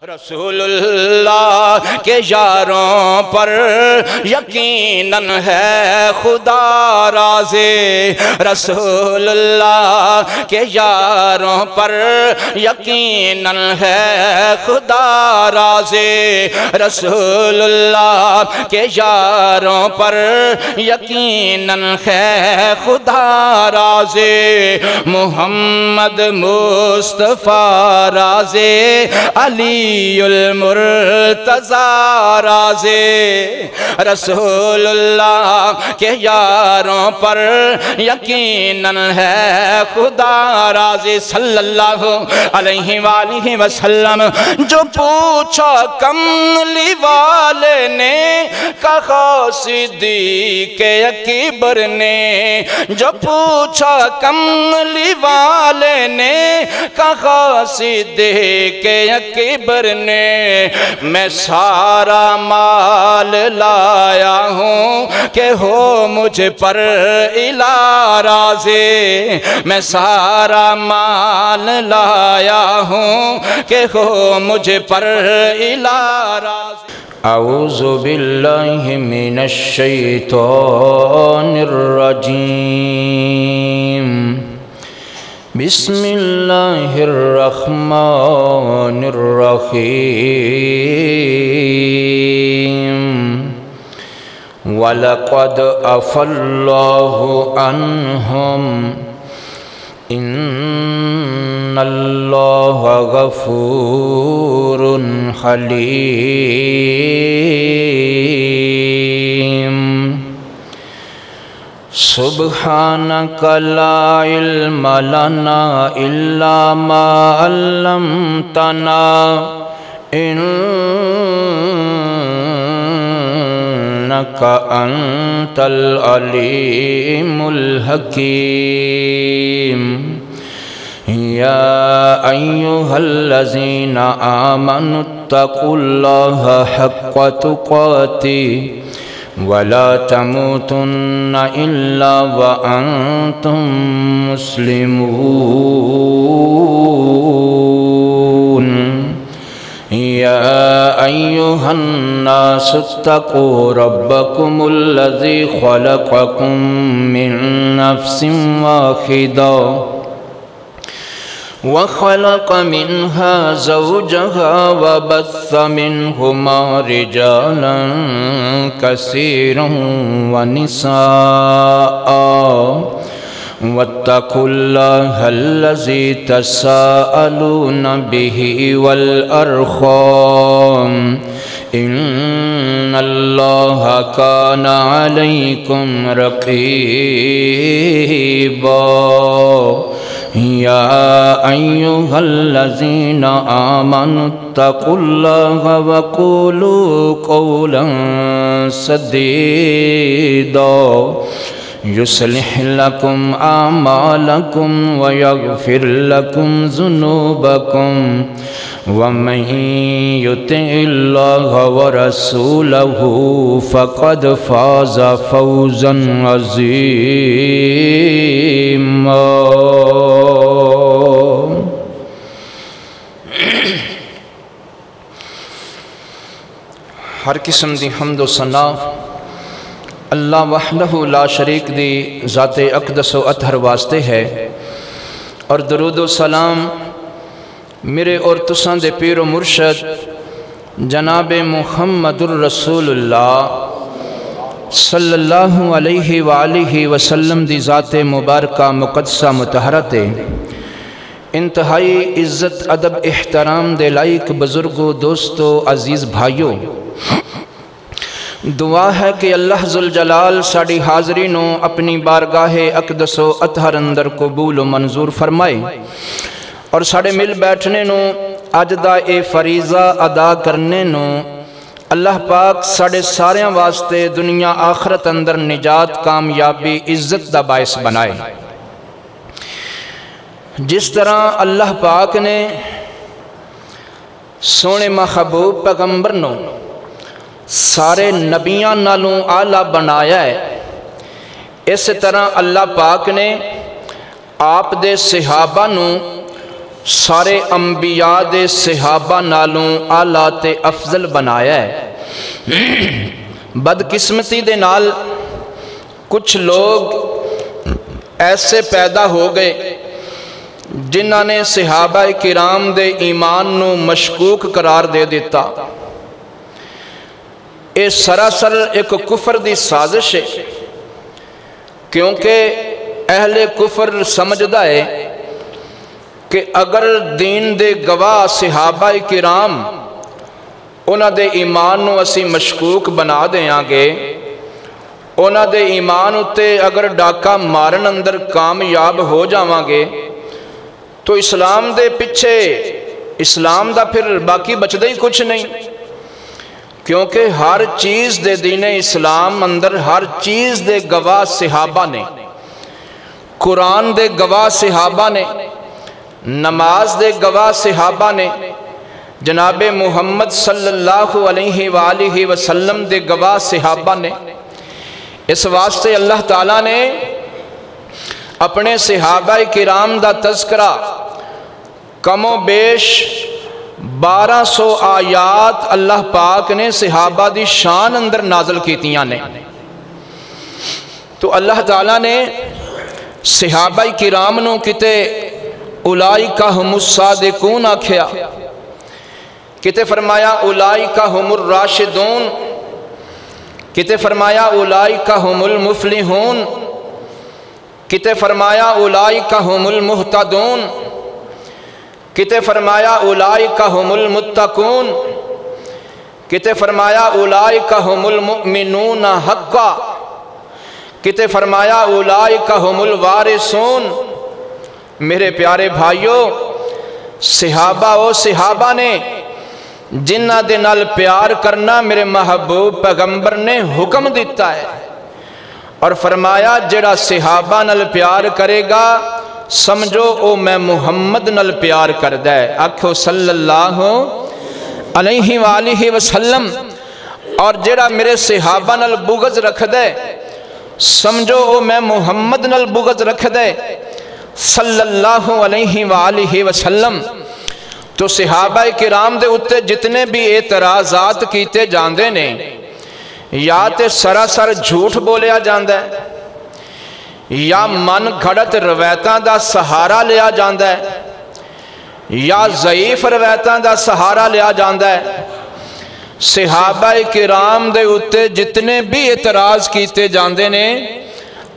رسول اللہ کے یاروں پر یقیناً ہے خدا راضی، رسول اللہ کے یاروں پر یقیناً ہے خدا راضی، رسول اللہ کے یاروں پر یقیناً ہے خدا راضی، محمد مصطفیٰ راضی، علی المرتضی راضی، رسول اللہ کے یاروں پر یقیناً ہے خدا راضی، صلی اللہ علیہ وآلہ وسلم۔ جو پوچھا کملی والے نے کہا صدیق اکبر نے، جو پوچھا کملی والے نے کہا صدیق اکبر نے، میں سارا مال لایا ہوں کہ ہو مجھ پر الہ راضی، میں سارا مال لایا ہوں کہ ہو مجھ پر الہ راضی۔ اعوذ باللہ من الشیطان الرجیم، بسم اللہ الرحمن الرحیم، وَلَقَدْ عَفَا اللَّهُ عَنْهُمْ إِنَّ اللَّهَ غَفُورٌ حَلِيمٌ۔ سبحانك لا علم لنا إلا ما علمتنا إنك أنت العليم الحكيم۔ يا أيها الذين آمنوا اتقوا الله حق تقاته ولا تموتن إلا وأنتم مسلمون۔ يا أيها الناس اتقوا ربكم الذي خلقكم من نفس واحدة وخلق منها زوجها وبث منهما رجالا كثيرا ونساء، واتقوا الله الذي تساءلون به والأرحام إن الله كان عليكم رقيبا۔ يا أيها الذين آمنوا اتقوا الله وقولوا قولا سديدا يصلح لكم أعمالكم ويغفر لكم ذنوبكم، ومن يطع الله ورسوله فقد فاز فوزا عظيما۔ ہر قسم دی حمد و ثنا اللہ وحدہ لا شریک دی ذات اقدس و اطہر واسطے ہے، اور درود و سلام میرے اور تساں دے پیر و مرشد جناب محمد الرسول اللہ صلی اللہ علیہ وآلہ وسلم دی ذات مبارکہ مقدسہ مطہرت انتہائی عزت ادب احترام دے لائق بزرگوں دوستوں عزیز بھائیوں، دعا ہے کہ اللہ ذوالجلال ساڑی حاضری نو اپنی بارگاہ اقدس و اطہر اندر قبول و منظور فرمائے، اور ساڑے مل بیٹھنے نو اج دا اے فریضہ ادا کرنے نو اللہ پاک ساڑے ساریاں واسطے دنیا آخرت اندر نجات کامیابی عزت دا باعث بنائے۔ جس طرح اللہ پاک نے سونے محبوب پیغمبر نو سارے نبیاں نالوں اعلیٰ بنایا ہے، اس طرح اللہ پاک نے آپ دے صحابہ نو سارے انبیاء دے صحابہ نالوں اعلیٰ تے افضل بنایا ہے۔ بدقسمتی دے نال کچھ لوگ ایسے پیدا ہو گئے جنہاں نے صحابہ کرام دے ایمان نو مشکوک قرار دے دیتا۔ اے سراسر ایک کفر دی سازش ہے، کیونکہ اہل کفر سمجھدا ہے کہ اگر دین دے گواہ صحابہ کرام انہاں دے ایمان نو اسی مشکوک بنا دیاں گے، انہاں دے ایمان اتے اگر ڈاکہ مارن اندر کامیاب ہو جاواں گے تو اسلام دے پیچھے اسلام دا پھر باقی بچدا ہی کچھ نہیں، کیونکہ ہر چیز دے دین اسلام اندر ہر چیز دے گواہ صحابہ نے، قرآن دے گواہ صحابہ نے، نماز دے گواہ صحابہ نے، جناب محمد صلی اللہ علیہ وآلہ وسلم دے گواہ صحابہ نے۔ اس واسطے اللہ تعالیٰ نے اپنے صحابہ کرام دا تذکرہ کم و بیش 1200 آیات اللہ پاک نے صحابہ دی شان اندر نازل کیتیاں نے۔ تو اللہ تعالیٰ نے صحابہ کرام نو کتے اولئک ہم الصادقون آکھیا، کتے فرمایا اولئک ہم الراشدون، کتے فرمایا اولئک ہم المفلحون، کتے فرمایا اولئک ہم المہتدون، کتے فرمایا اولئک ہم المتقون، کتے فرمایا اولئک ہم المؤمنون حقا، کتے فرمایا اولئک ہم الوارثون۔ میرے پیارے بھائیوں، صحابہ و صحابہ نے جنہ دے نال پیار کرنا میرے محبوب پیغمبر نے حکم دیتا ہے، اور فرمایا جڑا صحابہ نال پیار کرے گا سمجھو او میں محمد نال پیار کردہ ہے، آکھو صلی اللہ علیہ وآلہ وسلم۔ اور جڑا میرے صحابہ نال بغض رکھ دے سمجھو او میں محمد نال بغض رکھ دے صلی اللہ علیہ وآلہ وسلم۔ تو صحابہ کرام دے اتے جتنے بھی اعتراضات کیتے جاندے نے، یا تے سراسر جھوٹ بولیا جاندہ ہے، یا من گھڑت روایتاں دا سہارا لیا جاندہ ہے، یا ضعیف روایتاں دا سہارا لیا جاندہ ہے۔ صحابہ کرام دے اتے جتنے بھی اعتراض کیتے جاندے نے،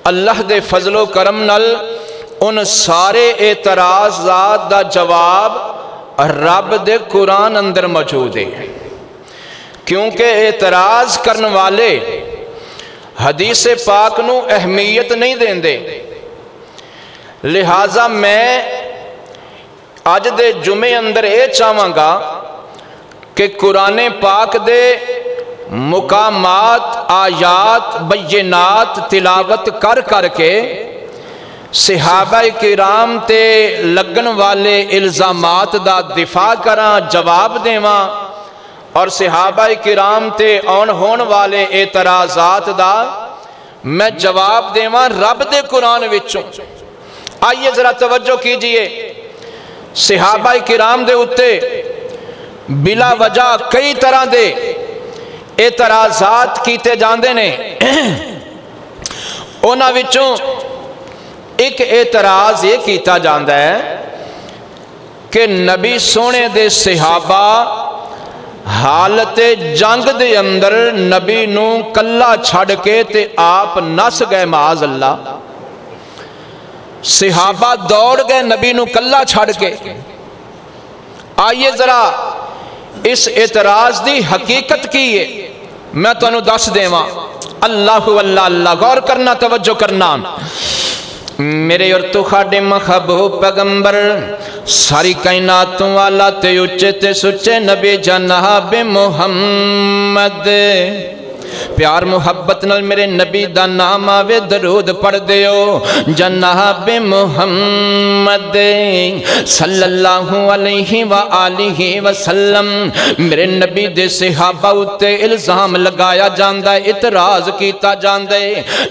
اللہ دے فضل و کرم نال ان سارے اعتراضات دا جواب رب دے قرآن اندر موجود ہے، کیونکہ اعتراض کرن والے حدیث پاک نو اہمیت نہیں دین دے۔ لہٰذا میں آج دے جمعے اندر اے چاہواں گا کہ قرآن پاک دے مقامات، آیات، بینات تلاوت کر کے صحابہ کرام تے لگن والے الزامات دا دفاع کراں، جواب دیواں، اور صحابہ کرام تے آن ہون والے اعتراضات دا میں جواب دیواں رب دے قرآن وچوں۔ آئیے ذرا توجہ کیجئے، صحابہ کرام دے اتے بلا وجہ کئی طرح دے اعتراضات کیتے جاندے نے۔ انہاں وچوں ایک اعتراض یہ کیتا جاندہ ہے کہ نبی سونے دے صحابہ حالت جنگ دے اندر نبی نو کلا چھڑ کے تے آپ نس گئے، معاذ اللہ۔ صحابہ دوڑ گئے نبی نو کلا چھڑ کے۔ آئیے ذرا اس اعتراض دی حقیقت کی ہے میں تو انہوں دس دیواں۔ اللہ اللہ اللہ، غور کرنا، توجہ کرنا۔ میرے اور تو خاڑے محبوب پیغمبر ساری کائناتوں والا تے اچے تے سچے نبی جناب محمد پیار محبت نال میرے نبی دا نام آوے درود پڑھ دیو جناب محمد صلی اللہ علیہ وآلہ وسلم میرے نبی دے صحابہ اتے الزام لگایا جاندہ اعتراض کیتا جاندہ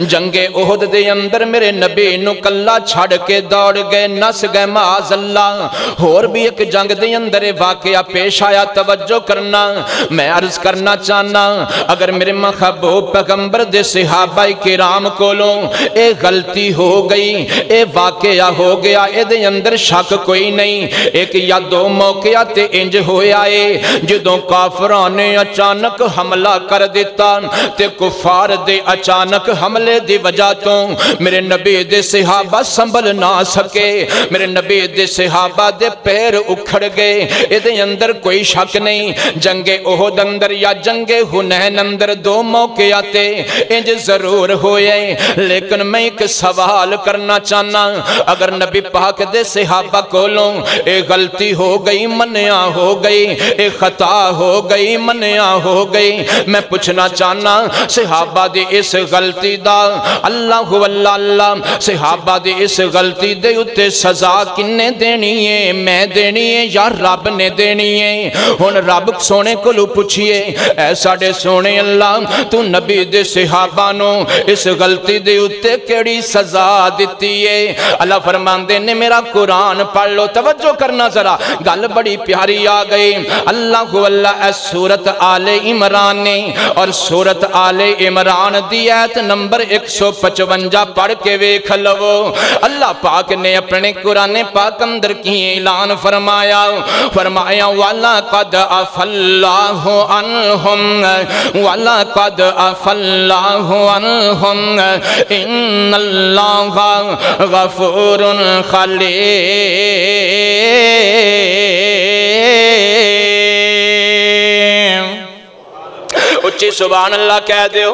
جنگ احد دے اندر میرے نبی نو کلا چھڑ کے دوڑ گئے نس گئے معاذ اللہ اور بھی ایک جنگ دے اندر واقعہ پیش آیا توجہ کرنا میں عرض کرنا چاہنا اگر میرے محبوب پیغمبر دے صحابہ کرام کولوں اے غلطی ہو گئی اے واقعہ ہو گیا اے دے اندر شک کوئی نہیں ایک یا دو موقعہ تے انج ہویا ہے جدوں کافران نے اچانک حملہ کر دیتا تے کفار دے اچانک حملے دی وجہ تو میرے نبی دے صحابہ سنبھل نہ سکے میرے نبی دے صحابہ دے پیر اکھڑ گئے اے دے اندر کوئی شک نہیں جنگ احد اندر یا جنگ حنین اندر دو موقعہ تے انج ضرور ہوئے لیکن میں ایک سوال کرنا چاہنا اگر نبی پاک دے صحابہ کولوں اے غلطی ہو گئی منیا ہو گئی اے خطا ہو گئی منیا ہو گئی میں پوچھنا چاہنا صحابہ دی اس غلطی دا اللہ اللہ صحابہ دی اس غلطی دے اتے سزا کنے دینی ہے میں دینی ہے یا رب نے دینی ہے ہن رب سونے کو لو پوچھئے اے ساڑے سونے اللہ تو نبی دے صحابہ نو اس غلطی دے اتے کیڑی سزا دیتی ہے اللہ فرماندے نے میرا قرآن پڑھ لو توجہ کرنا ذرا گل بڑی پیاری آ گئی اللہ اے سورت آل عمران نے اور سورت آل عمران دی آیت نمبر 155 پڑھ کے ویکھ لو اللہ پاک نے اپنے قرآن پاک اندر کی اعلان فرمایا وَلَقَدْ عَفَا اللَّهُ عَنْهُمْ وَلَقَدْ عَفَا اللَّهُ عَنْهُمْ إِنَّ اللَّهَ غَفُورٌ حلیم اچھی سبحان اللہ کہہ دیو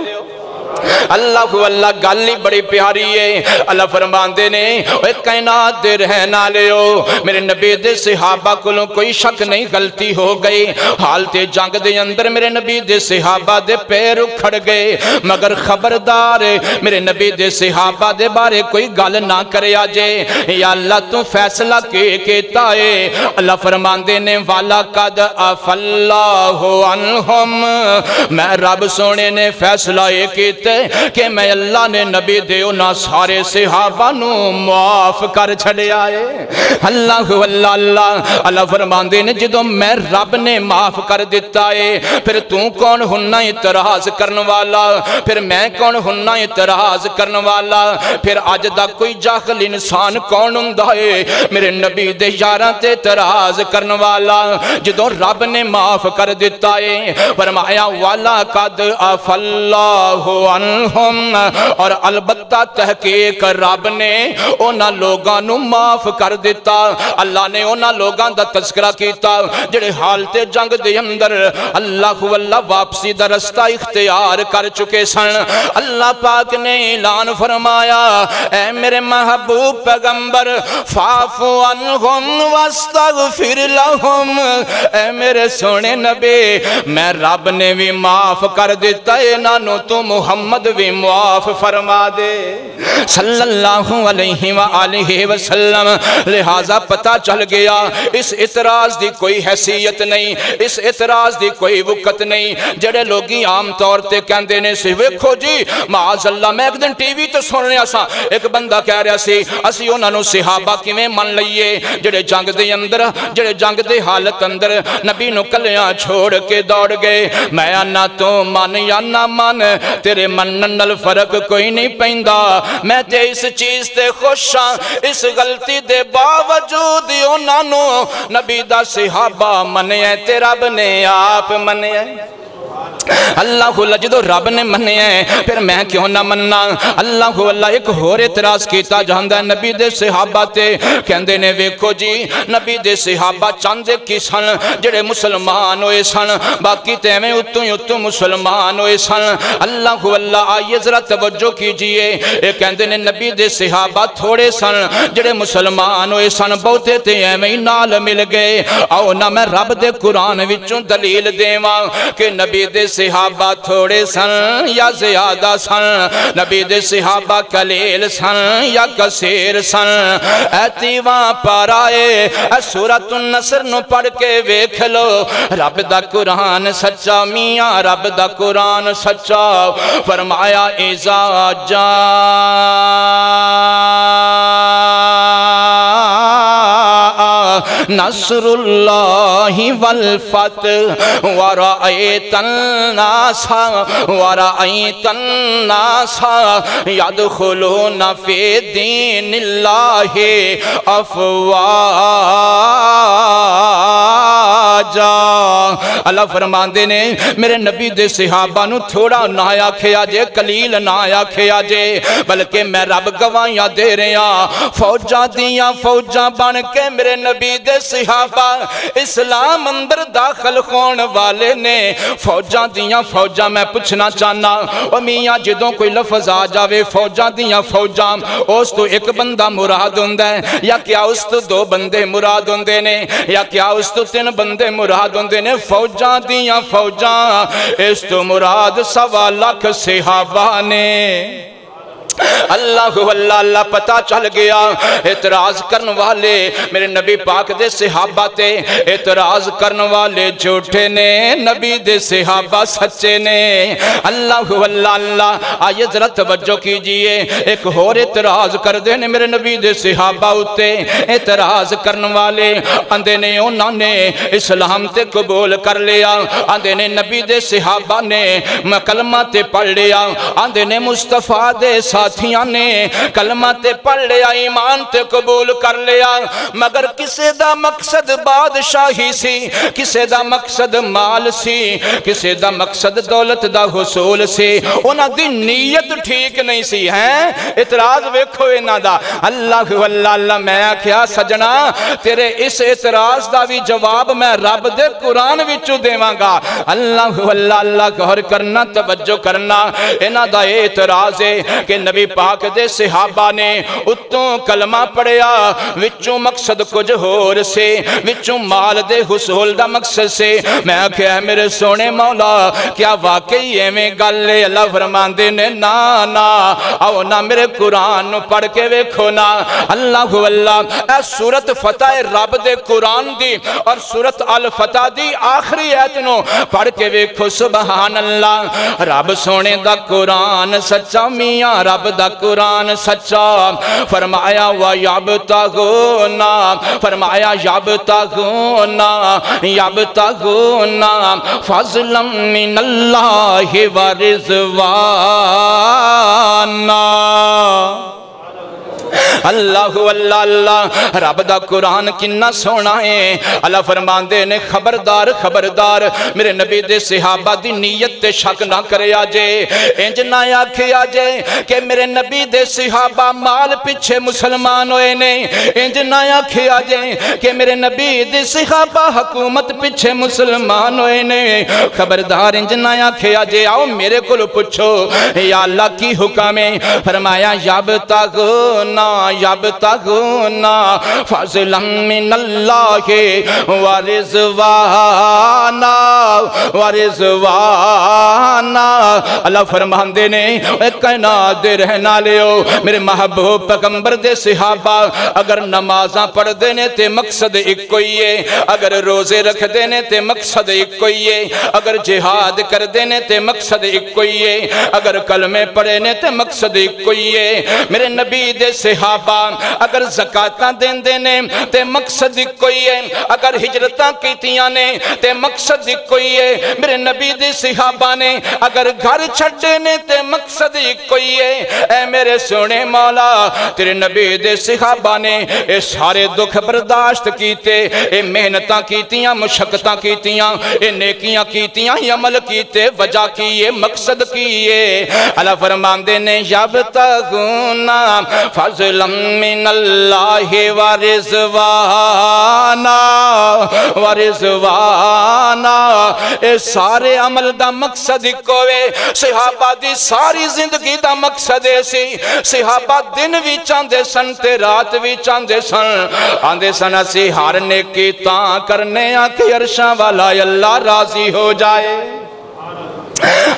اللہ گالی بڑی پیاری ہے اللہ فرماندے نے اے کائنات دے رہنا لیو میرے نبی دے صحابہ کلوں کوئی شک نہیں غلطی ہو گئی حالت جنگ دے اندر میرے نبی دے صحابہ دے پیر اکھڑ گئے مگر خبردار میرے نبی دے صحابہ دے بارے کوئی گل نہ کرے آجے یا اللہ تو فیصلہ کیتا ہے اللہ فرماندے نے وَلَقَدْ عَفَا اللَّهُ عَنْهُمْ میں رب سونے نے فیصلہ کیتا کہ میں اللہ نے نبی دیو نہ سارے صحابہ نو معاف کر چھڑے آئے اللہ فرماندے نے جدوں میں رب نے معاف کر دیتا ہے پھر تو کون ہننا اعتراض کرن والا پھر میں کون ہننا اعتراض کرن والا پھر آج دا کوئی جاہل انسان کون ہندا ہے میرے نبی دے یاراں تے اعتراض کرن والا جدوں رب نے معاف کر دیتا ہے فرمایا وَلَقَدْ عَفَا اللَّهُ عنہم اور البتہ تحقیق رب نے اونا لوگاں نو معاف کر دیتا اللہ نے اونا لوگاں دا تذکرہ کیتا جڑے حالت جنگ دے اندر اللہ واپسی دا رستہ اختیار کر چکے سن اللہ پاک نے اعلان فرمایا اے میرے محبوب پیغمبر فاعف عنہم واستغفر لہم اے میرے سونے نبی میں رب نے بھی معاف کر دیتا ہے نانو تو محمد بھی معاف فرما دے صلی اللہ علیہ وآلہ وسلم لہذا پتہ چل گیا اس اعتراض دی کوئی حیثیت نہیں اس اعتراض دی کوئی وقت نہیں جڑے لوگی عام طور تے کہندے نے سی ویکھو جی معاذ اللہ میں ایک دن ٹی وی تو سن رہا سا ایک بندہ کہہ رہا سی اسی انہاں نو صحابہ کیویں من لئیے جڑے جنگ دے اندر جڑے جنگ دے حالت اندر نبی نو کلیاں چھوڑ کے دوڑ گئے میں نہ تو من یا نہ من تیرے منن نال فرق کوئی نہیں پیندا میں تے اس چیز تے خوشاں اس غلطی دے باوجود انہاں نو نبی دا صحابہ منیا تے رب نے آپ منیا اللہ جدو رب نے مننے ہیں پھر میں کیوں نہ مننا اللہ ایک ہور اعتراض کیتا جاندہ ہے نبی دے صحابہ تے کہندے نے ویکھو جی نبی دے صحابہ چاندے کی سن جڑے مسلمان ہوئے سن باقی تے میں اتو مسلمان ہوئے سن اللہ آئیے ذرا توجہ کیجئے ایک کہندے نے نبی دے صحابہ تھوڑے سن جڑے مسلمان ہوئے سن بہتے تے میں نال مل گئے آؤ نہ میں رب دے قرآن وچوں دلیل دیواں کہ نبی دے صحابہ تھوڑے سن یا زیادہ سن؟ نبی دے صحابہ قلیل سن یا کثیر سن؟ ایتیواں پر آئے اے سورۃ النصر نو پڑھ کے ویکھ لو، رب دا قرآن سچا میاں، رب دا قرآن سچا۔ فرمایا اذا نصر اللہ والفتح ورأیت الناس یدخلون فی دین اللہ افواجا۔ اللہ فرماندے نے میرے نبی دے صحابہ نو تھوڑا نہ آکھیا جے، قلیل نہ آکھیا جے، بلکہ میں رب گواہیاں دے رہا فوجاں دیاں فوجاں بن کے میرے نبی دے صحابہ اسلام اندر داخل ہون والے نے۔ فوجاں دیاں فوجاں میں پوچھنا چاہنا او میاں جدوں کوئی لفظ آ جاوے فوجاں دیاں فوجاں اس تو ایک بندہ مراد ہوندا ہے یا کیا اس تو دو بندے مراد ہوندے نے یا کیا اس تو تین بندے مراد ہوندے نے؟ فوجاں دیاں فوجاں اس تو مراد 1.25 لاکھ صحابہ نے۔ اللہ اللہ اللہ پتہ چل گیا۔ اعتراض کرن والے میرے نبی پاک دے صحابہ تے اعتراض کرن والے جھوٹے نے، نبی دے صحابہ سچے نے۔ اللہ اللہ اللہ آئیے ذرا توجہ کیجئے، ایک اور اعتراض کر دینے میرے نبی دے صحابہ ہوتے۔ اعتراض کرن والے اندے نے انہوں نے اسلام تے قبول کر لیا، اندے نے نبی دے صحابہ نے کلمہ تے پڑھ لیا، اندے نے مصطفیٰ دے ساتھیاں نے کلمہ تے پڑھ لیا، ایمان تے قبول کر لیا، مگر کسے دا مقصد بادشاہی سی، کسے دا مقصد مال سی، کسے دا مقصد دولت دا حصول سی، انہاں دی نیت ٹھیک نہیں سی۔ ہیں اعتراض ویکھو انہاں دا۔ اللہ اللہ اللہ میں کیا سجنا تیرے اس اعتراض دا بھی جواب میں رب دے قرآن وچوں دیواں گا۔ اللہ اللہ اللہ غور کرنا توجہ کرنا، انہاں دا اعتراض ہے کہ نبی پاک دے صحابہ نے اتوں کلمہ پڑھیا وچوں مقصد کچھ ہور سے، وچوں مال دے حصول دا مقصد سے۔ میں کہا میرے سونے مولا کیا واقعی ایویں گل ہے؟ اللہ فرماندے نے نا نا آؤ نا میرے قرآن نو پڑھ کے ویکھو نا۔ اللہ اللہ اے سورت فتح رب دے قرآن دی اور سورت الفتح دی آخری ایت نو پڑھ کے ویکھو۔ سبحان اللہ، رب سونے دا قرآن سچا میاں، رب دا قرآن سچا۔ فرمایا وَيَبْتَغُونَ، فرمایا یبتغون یبتغون فضلا من اللہ ورضوانا۔ اللہ اللہ اللہ رب دا قرآن کنا سونا ہے۔ اللہ فرماندے نے خبردار خبردار میرے نبی دے صحابہ دی نیت تے شک نہ کرے آجے، انج نہ آکھے آجے کہ میرے نبی دے صحابہ مال پیچھے مسلمان ہوئے نے، انج نہ آکھے آجے کہ میرے نبی دے صحابہ حکومت پیچھے مسلمان ہوئے نے۔ خبردار انج نہ آکھے آجے، آؤ میرے کل پوچھو یا اللہ کی حکم ہے۔ فرمایا یبتغون یبتغون فضلا من اللہ ورضوانا ورضوانا۔ اللہ فرماندے نے کائنات دے رہنا لیو میرے محبوب پیغمبر دے صحابہ اگر نمازاں پڑھ دینے تے مقصد ایک کوئی ہے، اگر روزے رکھ دینے تے مقصد ایک کوئی ہے، اگر جہاد کر دینے تے مقصد ایک کوئی ہے، اگر کلمے پڑھنے تے مقصد ایک کوئی ہے۔ میرے نبی دے صحابہ اگر زکاتاں دین دینے تے مقصد کوئی ہے، اگر ہجرتاں کیتیاں نے تے مقصد کوئی ہے۔ میرے نبی دے صحابہ نے اگر گھر چھڑنے تے مقصد کوئی ہے۔ اے میرے سونے مولا تیرے نبی دے صحابہ نے اے سارے دکھ برداشت کیتے، اے محنتاں کیتیاں، مشقتاں کیتیاں، اے نیکیاں کیتیاں، عمل کیتے، وجہ کیے، مقصد کیے۔ اللہ فرماندے نے یبتغون فضلا من اللہ ورضوانا ورضوانا۔ اے سارے عمل دا مقصد کوئے، صحابہ دی ساری زندگی دا مقصد سی۔ صحابہ دن بھی چاندے سن تے رات بھی چاندے سن، آندے سن اسی ہر نیکی تاں کرنے آکے عرشاں والا اللہ راضی ہو جائے۔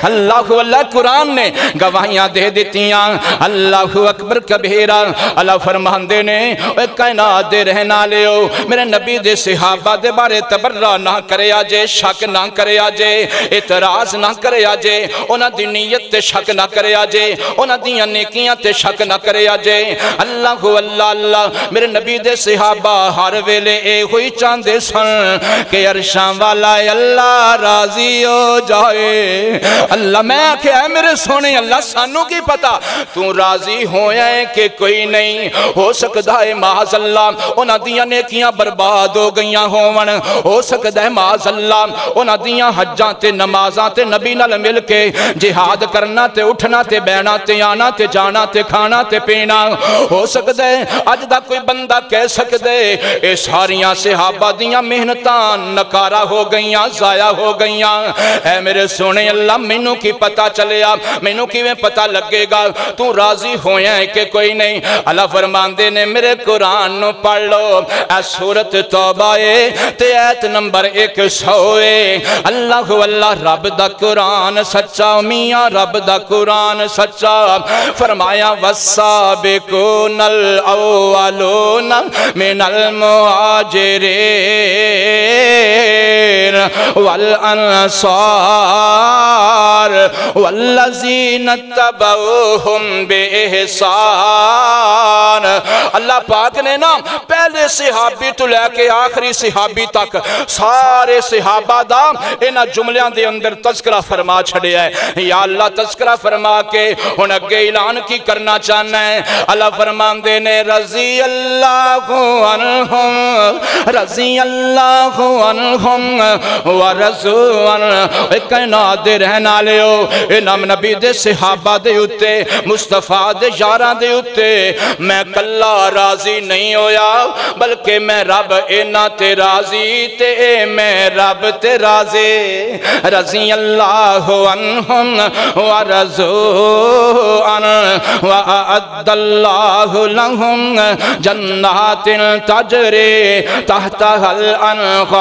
اللہ اللہ قرآن نے گواہیاں دے دیتیاں اللہ اکبر کبیرہ اللہ فرماندے نے اے کائنات دے رہنا لیو میرے نبی دے صحابہ دے بارے تبرہ نہ کرے آجے شک نہ کرے آجے اعتراض نہ کرے آجے انہاں دی نیت تے شک نہ کرے آجے انہاں دیاں نیکیاں تے شک نہ کرے آجے اللہ اللہ اللہ میرے نبی دے صحابہ ہر ویلے اے ہوئی چاندے سن کہ عرشاں والا اللہ راضی ہو جائے اللہ میں کہ اے میرے سونے اللہ سانوں کی پتا تو راضی ہویا ہے کہ کوئی نہیں ہو سکتا ہے معاذ اللہ انہاں دیاں نیکیاں برباد ہو گئیاں ہون ہو سکتا ہے معاذ اللہ انہاں دیاں حجاں تے نمازاں تے نبی نال مل کے جہاد کرنا تے اٹھنا تے بینا تے آنا تے جانا تے کھانا تے پینا ہو سکتا ہے اج دا کوئی بندہ کہہ سکتے اے ساریاں صحابہ دیاں محنتاں نکارہ ہو گئیاں ضائع ہو گئیاں اے میرے سونے اللہ مینوں کی پتہ چلیا مینوں کی میں پتہ لگے گا تو راضی ہویا ہے کہ کوئی نہیں اللہ فرماندے نے میرے قرآن نو پڑھ لو اے سورت توبہ تے ایت نمبر 100 اللہ اللہ رب دا قرآن سچا میاں رب دا قرآن سچا فرمایا والسابقون الاولون من المہاجرین والانصار والذین اتبعوہم بإحسان اللہ پاک نے نا پہلے صحابی تو لے کے آخری صحابی تک سارے صحابہ دا انہا جملیاں دے اندر تذکرہ فرما چھڑے ہے یا اللہ تذکرہ فرما کے ان اگے اعلان کی کرنا چاہنا ہے اللہ فرمان دینے رضی اللہ عنہم رضی اللہ عنہم ورضوان ایک کائنات دے رہنا لیو انہم نبی دے صحابہ دے اتے مصطفیٰ دے یاراں دے اتے میں کلا راضی نہیں ہویا بلکہ میں رب اینا تے راضی تے میں رب تے راضی رضی اللہ عنہم ورضوان وَأَعَدَّ اللَّهُ لَهُمْ جَنَّاتٍ تَجْرِي تَحْتَهَا الْأَنْهَارُ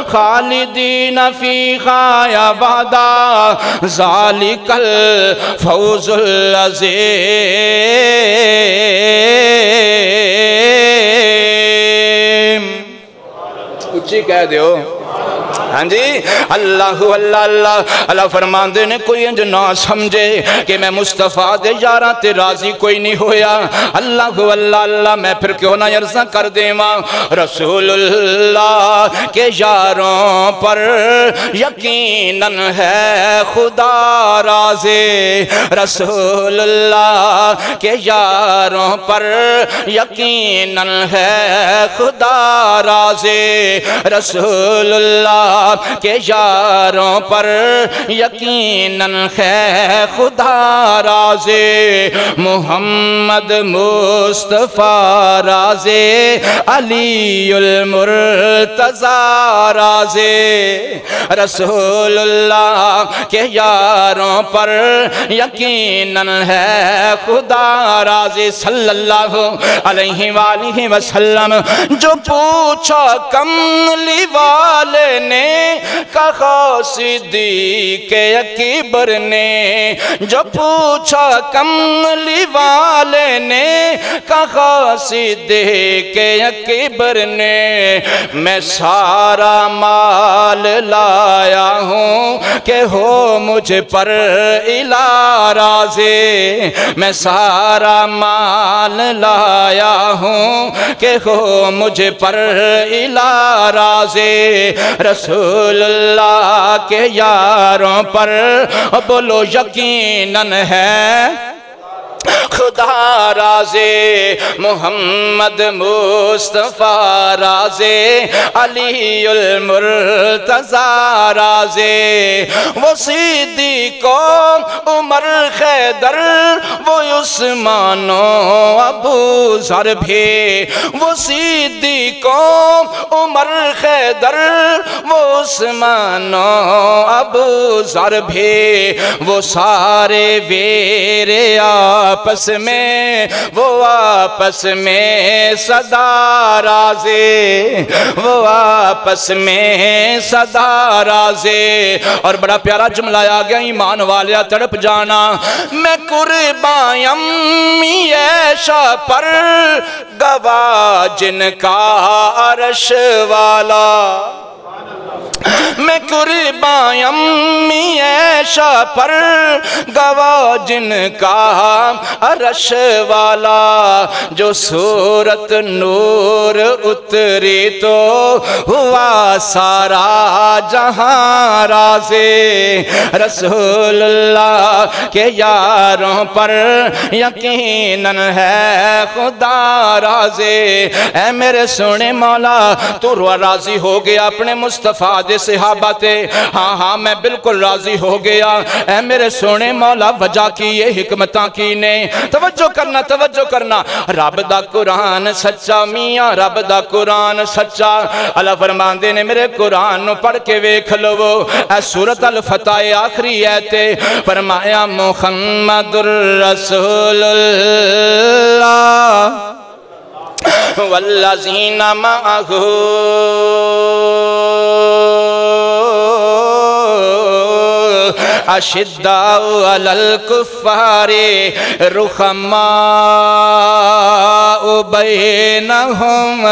خَالِدِينَ فِيهَا أَبَدًا ذَلِكَ الْفَوْزُ الْعَظِيمُ اچھی کہہ دیو ہاں جی اللہ اللہ اللہ اللہ فرمان دے نے کوئی انج نہ سمجھے کہ میں مصطفیٰ دے یاراں تے راضی کوئی نہیں ہویا اللہ اللہ اللہ میں پھر کیوں نہ عرضہ کر دے ماں رسول اللہ کے یاروں پر یقیناً ہے خدا راضی رسول اللہ کے یاروں پر یقیناً ہے خدا راضی رسول اللہ کہ یاروں پر یقیناً ہے خدا راضی محمد مصطفیٰ راضی علی المرتضیٰ راضی رسول اللہ کہ یاروں پر یقیناً ہے خدا راضی صلی اللہ علیہ وآلہ وسلم جو پوچھا کملی والے نے کہا صدیق اکبر نے جو پوچھا کملی والے نے کہا صدیق اکبر نے میں سارا مال لایا ہوں کہ ہو مجھ پر الہ راضی میں سارا مال لایا ہوں کہ ہو مجھ پر الہ راضی رسول اللہ کے یاروں پر بولو یقیناً ہے خدا راضی محمد مصطفیٰ راضی علی المرتضیٰ راضی وہ صدیق عمر خیدر وہ عثمان و ابو ذر بھی وہ صدیق عمر خیدر وہ عثمان و ابو ذر بھی، وہ سارے ویرے آپس میں، وہ آپس میں صدا رازے، وہ آپس میں صدا رازے۔ اور بڑا پیارا جملہ آ گیا، ایمان والیا تڑپ جانا، میں قربان امی عائشہ پر گواہ جن کا عرش والا، میں قربان امی عائشہ پر گواہ جن کا عرش والا، جو صورت نور اتری تو ہوا سارا جہاں رازے۔ رسول اللہ کے یاروں پر یقیناً ہے خدا رازے۔ اے میرے سونے مولا تو راضی ہو گیا اپنے مصطفیٰ دے صحابہ تے؟ ہاں ہاں میں بالکل راضی ہو گیا۔ اے میرے سونے مولا وجہ کی یہ حکمتاں کی نے، توجہ کرنا توجہ کرنا، رب دا قرآن سچا میاں، رب دا قرآن سچا۔ اللہ فرماندے نے میرے قرآن نو پڑھ کے ویکھ لو، اے سورۃ الفتح آخری ایتے فرمایا محمد الرسول اللہ والذین معہ اشداء علی الکفار رحماء بینہم،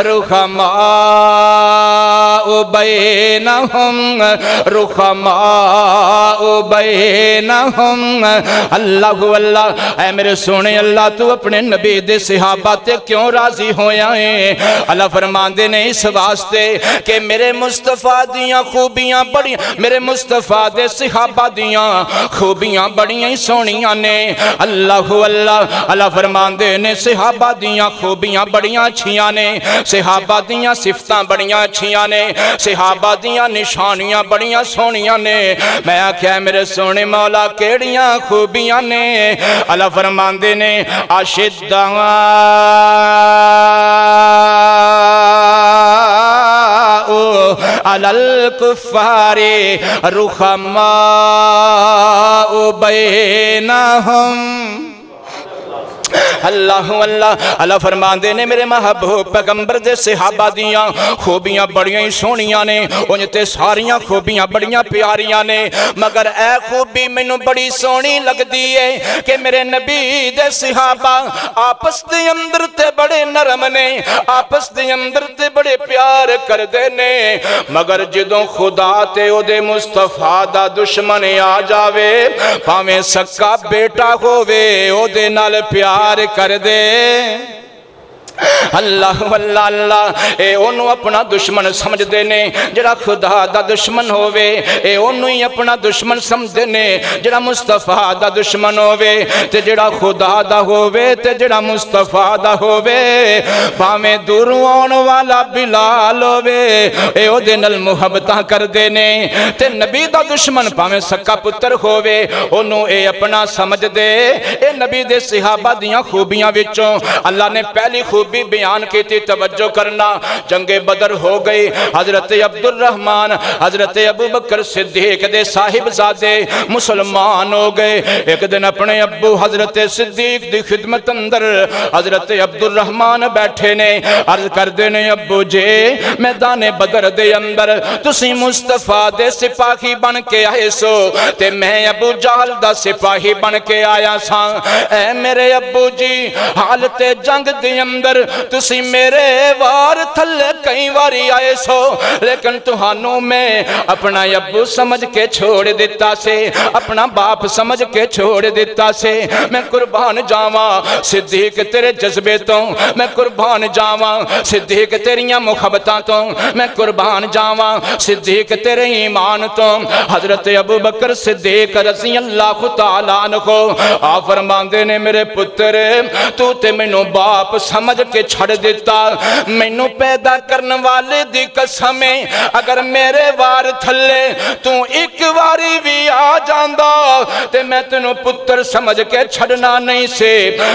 رحماء بینہم، رحماء بینہم۔ اللہ اللہ، اے میرے سونے اللہ تو اپنے نبی دے صحابہ تے کیوں راضی ہویا ہے؟ اللہ فرماندے نے اس واسطے کہ میرے مصطفیٰ دیاں خوبیاں بڑی، میرے مصطفیٰ دے صحابہ دیاں خوبیاں بڑیاں سونیاں نے۔ اللہ اللہ، اللہ فرماندے نے صحابہ دیاں خوبیاں بڑیاں اچھیاں نے، صحابہ دیاں صفتاں بڑیاں اچھیاں نے، صحابہ دیاں نشانیاں بڑیاں سونیاں نے۔ میں آکھیا میرے سونے مولا کیڑیاں خوبیاں نے؟ اللہ فرماندے نے اشداء علی الکفار رحماء بینہم۔ اللہ اللہ، اللہ فرماندے نے میرے محبوب پیغمبر دے صحابہ دیاں خوبیاں بڑیاں ہی سونیاں نے، انجھتے ساریاں خوبیاں بڑیاں پیاریاں نے، مگر اے خوبی میں نو بڑی سونی لگ دیئے کہ میرے نبی دے صحابہ آپس دے اندر تے بڑے نرم نے، آپس دے اندر تے بڑے پیار کر دینے، مگر جدوں خدا تے او دے مصطفیٰ دا دشمن آ جاوے، پاویں سکا بیٹا ہووے او دے نال پیار کر دے۔ اللہ اللہ اللہ، اے انہوں اپنا دشمن سمجھ دینے، جڑا خدا دا دشمن ہووے اے انہوں ہی اپنا دشمن سمجھ دینے، جڑا مصطفیٰ دا دشمن ہووے تے جڑا خدا دا ہووے تے جڑا مصطفیٰ دا ہووے، پاویں دوروں آن والا بلال ہووے اے او دے نال محبتاں کر دینے، تے نبی دا دشمن پاویں سکا پتر ہووے انہوں اے اپنا سمجھ دے۔ اے نبی دے صحابہ دیاں خوبیاں وچوں اللہ نے پہلی خوبی بھی بیان کی تھی، توجہ کرنا۔ جنگ بدر ہو گئی، حضرت عبدالرحمن حضرت ابو بکر صدیق دے صاحب زادے مسلمان ہو گئے۔ ایک دن اپنے ابو حضرت صدیق دی خدمت اندر حضرت عبدالرحمن بیٹھے نے، عرض کر دینے ابو جے میدان بدر دے اندر تسی مصطفیٰ دے سپاہی بن کے آئے سو تے میں ابو جہل دا سپاہی بن کے آیا سا۔ اے میرے ابو جی حالت جنگ دے اندر تسی میرے وار تھلے کئی واری آئے سو، لیکن تہانوں میں اپنا ابو سمجھ کے چھوڑ دیتا سے، اپنا باپ سمجھ کے چھوڑ دیتا سے۔ میں قربان جاواں صدیق تیرے جذبے تو، میں قربان جاواں صدیق تیریاں محبتاں تو، میں قربان جاواں صدیق تیرے ایمان تو۔ حضرت ابو بکر صدیق رضی اللہ تعالیٰ عنہ آ فرماندے نے میرے پتر تو تے مینوں باپ سمجھ کے چھڑ دیتا، مینوں پیدا کرنے والے دی قسمیں اگر میرے وار تھلے تو ایک واری بھی آ جاندہ تے میں تینوں پتر سمجھ کے چھڑنا نہیں سے،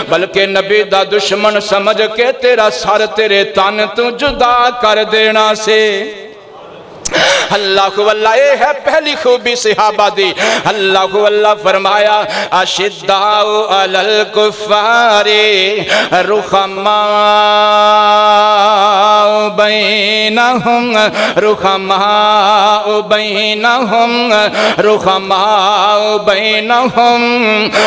بلکہ نبی دا دشمن سمجھ کے تیرا سر تیرے تن تو جدا کر دینا سے۔ اللہ واللہ اے ہے پہلی خوبی صحابہ دی اللہ واللہ فرمایا اشداء علی الکفار رحماء بینہم رحماء بینہم رحماء بینہم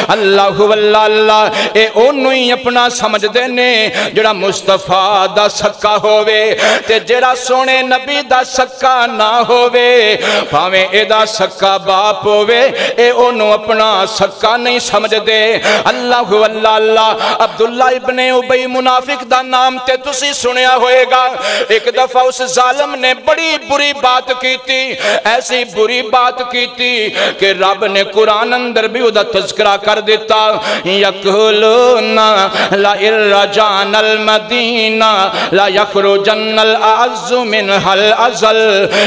اللہ واللہ اللہ اے انہوں ہی اپنا سمجھ دینے جڑا مصطفیٰ دا سکا ہووے تے جڑا سونے نبی دا سکا نہ ہووے پاویں اے دا سکا باپ ہووے اے انہوں اپنا سکا نہیں سمجھ دے اللہ واللہ اللہ عبداللہ ابن ابی منافق دا نام تے تسی سنیا ہوئے گا ایک دفعہ اس ظالم نے بڑی بری بات کی تھی ایسی بری بات کی تھی کہ رب نے قرآن اندر بھی ادھا تذکرہ کر دیتا یقولون لئن رجعنا المدینہ لا یخرجن الاعز منها الازل